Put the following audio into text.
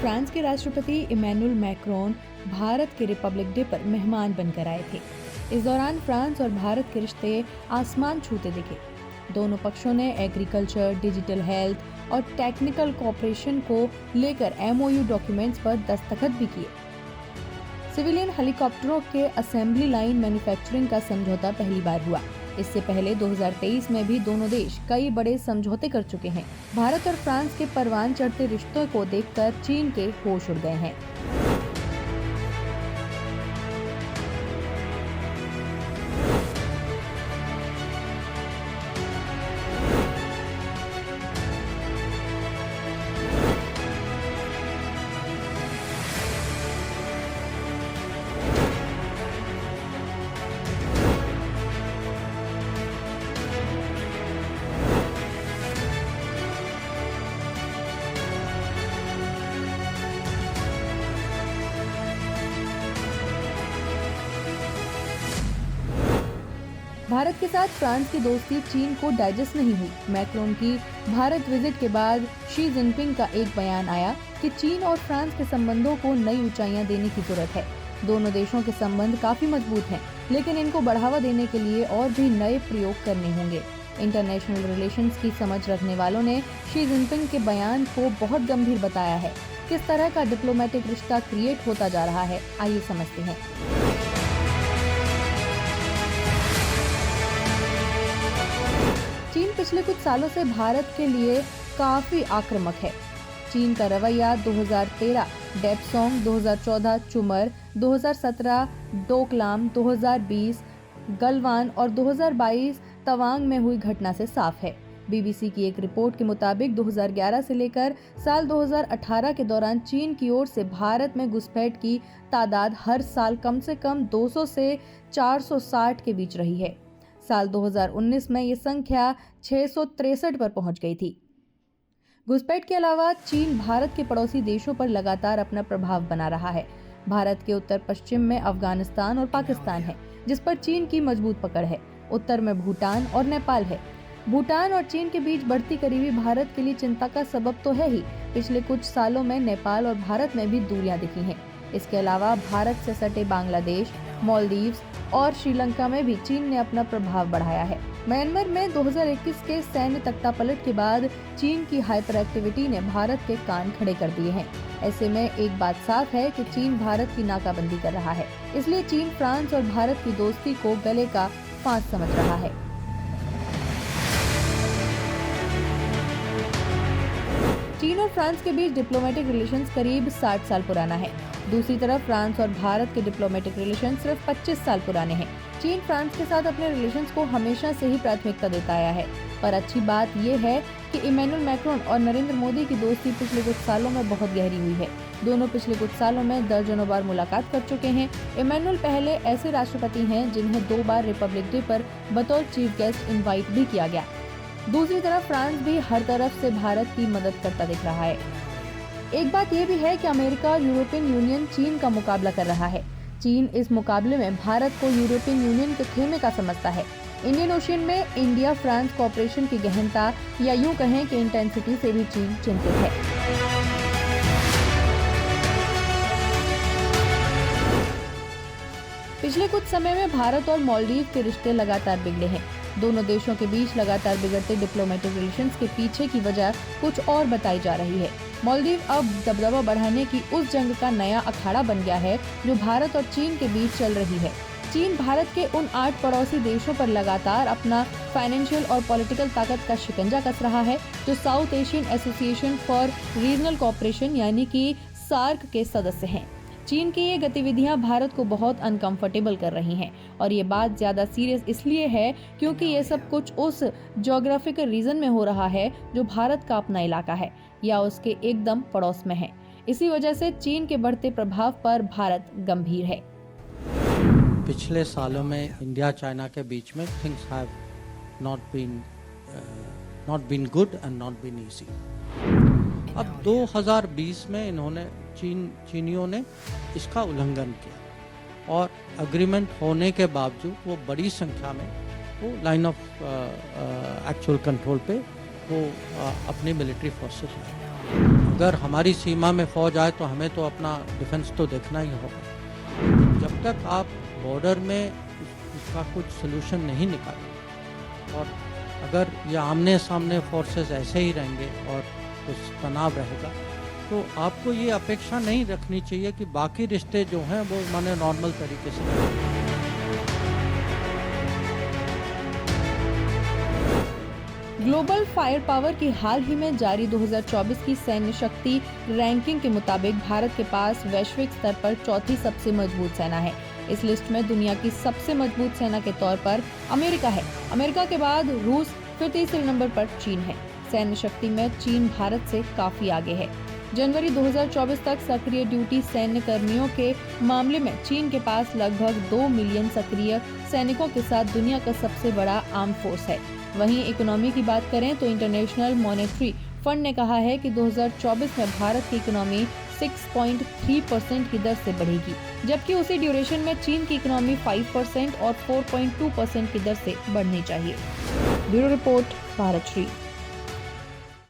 France के राष्ट्रपति Emmanuel Macron Bharat के रिपब्लिक डे पर मेहमान बनकर आए थे। इस दौरान फ्रांस और भारत के रिश्ते आसमान छूते दिखे। दोनों पक्षों ने एग्रीकल्चर, डिजिटल हेल्थ और टेक्निकल कोऑपरेशन को लेकर MOU डॉक्यूमेंट्स पर दस्तखत भी किए। सिविलियन हेलीकॉप्टरों के असेंबली लाइन मैन्युफैक्चरिंग का समझौता पहली बार हुआ। इससे पहले 2023 में भी दोनों देश कई बड़े समझौते कर चुके हैं। भारत और फ्रांस के परवान चढ़ते रिश्तों को देखकर चीन के होश उड़ गए हैं। भारत के साथ फ्रांस की दोस्ती चीन को डाइजेस्ट नहीं हुई। मैक्रोन की भारत विजिट के बाद शी जिनपिंग का एक बयान आया कि चीन और फ्रांस के संबंधों को नई ऊंचाइयां देने की जरूरत है। दोनों देशों के संबंध काफी मजबूत हैं, लेकिन इनको बढ़ावा देने के लिए और भी नए प्रयोग करने होंगे। इंटरनेशनल रिलेशंस की समझ रखने वालों ने शी जिनपिंग के बयान को बहुत गंभीर बताया है। किस तरह का डिप्लोमेटिक रिश्ता क्रिएट होता जा रहा है, आइए समझते हैं। चीन पिछले कुछ सालों से भारत के लिए काफी आक्रामक है। चीन का रवैया 2013 डेपसोंग, 2014 चुमर, 2017 डोकलाम, 2020 गलवान और 2022 तवांग में हुई घटना से साफ है। BBC की एक रिपोर्ट के मुताबिक 2011 से लेकर साल 2018 के दौरान चीन की ओर से भारत में घुसपैठ की तादाद हर साल कम से कम 200 से 460 के बीच रही है। साल 2019 में ये संख्या 663 पर पहुंच गई थी। घुसपैठ के अलावा चीन भारत के पड़ोसी देशों पर लगातार अपना प्रभाव बना रहा है। भारत के उत्तर पश्चिम में अफगानिस्तान और पाकिस्तान है, जिस पर चीन की मजबूत पकड़ है। उत्तर में भूटान और नेपाल है। भूटान और चीन के बीच बढ़ती करीबी भारत के लिए चिंता का सबब तो है ही। पिछले कुछ सालों में नेपाल और भारत में भी दूरियां दिखी हैं। इसके अलावा भारत से सटे बांग्लादेश, मालदीव्स और श्रीलंका में भी चीन ने अपना प्रभाव बढ़ाया है। म्यांमार में 2021 के सैन्य तख्तापलट के बाद चीन की हाइपर एक्टिविटी ने भारत के कान खड़े कर दिए हैं। ऐसे में एक बात साफ है कि चीन भारत की नाकाबंदी कर रहा है। इसलिए चीन फ्रांस और भारत की दोस्ती को गले का फांस समझ रहा है। चीन और फ्रांस के बीच डिप्लोमेटिक रिलेशंस करीब 60 साल पुराना है। दूसरी तरफ फ्रांस और भारत के डिप्लोमेटिक रिलेशन सिर्फ 25 साल पुराने हैं। चीन फ्रांस के साथ अपने रिलेशंस को हमेशा से ही प्राथमिकता देता आया है। पर अच्छी बात यह है कि इमैनुअल मैक्रोन और नरेंद्र मोदी की दोस्ती पिछले कुछ सालों में बहुत गहरी हुई है। दोनों पिछले कुछ सालों में दर्जनों बार मुलाकात कर चुके हैं। इमैनुअल पहले ऐसे राष्ट्रपति हैं जिन्हें 2 बार रिपब्लिक डे पर बतौर चीफ गेस्ट इन्वाइट भी किया गया। दूसरी तरफ फ्रांस भी हर तरफ से भारत की मदद करता दिख रहा है। एक बात यह भी है कि अमेरिका और यूरोपियन यूनियन चीन का मुकाबला कर रहा है। चीन इस मुकाबले में भारत को यूरोपियन यूनियन के खेमे का समझता है। इंडियन ओशियन में इंडिया फ्रांस कोऑपरेशन की गहनता या यूं कहें कि इंटेंसिटी से भी चीन चिंतित है। पिछले कुछ समय में भारत और मालदीव के रिश्ते लगातार बिगड़े हैं। दोनों देशों के बीच लगातार बिगड़ते डिप्लोमेटिक रिलेशंस के पीछे की वजह कुछ और बताई जा रही है। मालदीव अब दबदबा बढ़ाने की उस जंग का नया अखाड़ा बन गया है जो भारत और चीन के बीच चल रही है। चीन भारत के उन 8 पड़ोसी देशों पर लगातार अपना फाइनेंशियल और पॉलिटिकल ताकत का शिकंजा कस रहा है, जो south Asian association for regional cooperation यानी कि सार्क के सदस्य हैं। चीन की ये गतिविधियां भारत को बहुत अनकंफर्टेबल कर रही हैं और ये बात ज्यादा सीरियस इसलिए है क्योंकि ये सब कुछ उस ज्योग्राफिकल रीजन में हो रहा है जो भारत का अपना इलाका है या उसके एकदम पड़ोस में है। इसी वजह से चीन के बढ़ते प्रभाव पर भारत गंभीर है। पिछले सालों में इंडिया चाइना के बीच में things have not been good and not been easy. अब 2020 में चीनियों ने इसका उल्लंघन किया और एग्रीमेंट होने के बावजूद वो बड़ी संख्या में वो लाइन ऑफ एक्चुअल कंट्रोल पे वो अपनी मिलिट्री फोर्सेस लाए। अगर हमारी सीमा में फौज आए तो हमें तो अपना डिफेंस तो देखना ही होगा। जब तक आप बॉर्डर में इसका कुछ सोल्यूशन नहीं निकालें और अगर ये आमने सामने फोर्सेस ऐसे ही रहेंगे और कुछ तनाव रहेगा, तो आपको ये अपेक्षा नहीं रखनी चाहिए कि बाकी रिश्ते जो हैं वो माने नॉर्मल तरीके से रहें। ग्लोबल फायर पावर की हाल ही में जारी 2024 की सैन्य शक्ति रैंकिंग के मुताबिक भारत के पास वैश्विक स्तर पर चौथी सबसे मजबूत सेना है। इस लिस्ट में दुनिया की सबसे मजबूत सेना के तौर पर अमेरिका है। अमेरिका के बाद रूस, फिर तीसरे नंबर पर चीन है। सैन्य शक्ति में चीन भारत से काफी आगे है। जनवरी 2024 तक सक्रिय ड्यूटी सैन्य कर्मियों के मामले में चीन के पास लगभग 2 मिलियन सक्रिय सैनिकों के साथ दुनिया का सबसे बड़ा आर्म फोर्स है। वहीं इकोनॉमी की बात करें तो इंटरनेशनल मॉनेटरी फंड ने कहा है कि 2024 में भारत की इकोनॉमी 6.3% की दर से बढ़ेगी, जबकि उसी ड्यूरेशन में चीन की इकोनॉमी 5% और 4.2% की दर से बढ़नी चाहिए। Bureau report, Bharat Shri.